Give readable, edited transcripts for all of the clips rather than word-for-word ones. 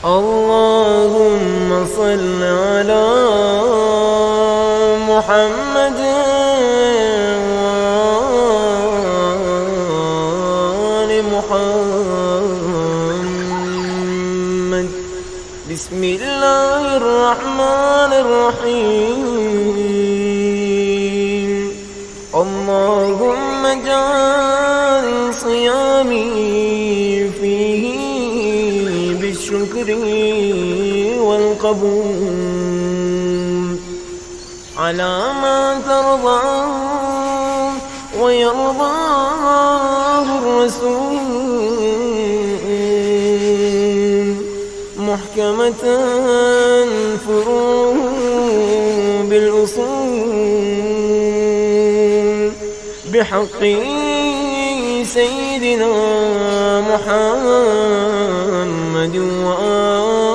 اللهم صل على محمد وآل محمد. بسم الله الرحمن الرحيم. اللهم اجعل صيامي فيه بالشكر والقبول على ما ترضى ويرضاه الرسول، محكمة فروع بالأصول، بحق سيدنا محمد وآله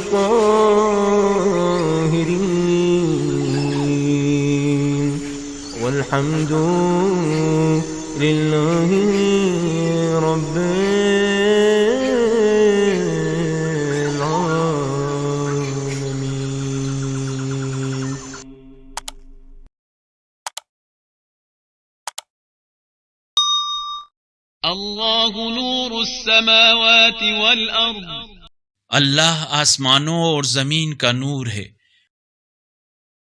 الطاهرين، والحمد لله رب العالمين. الله نور السماوات والأرض، अल्लाह आसमानों और ज़मीन का नूर है।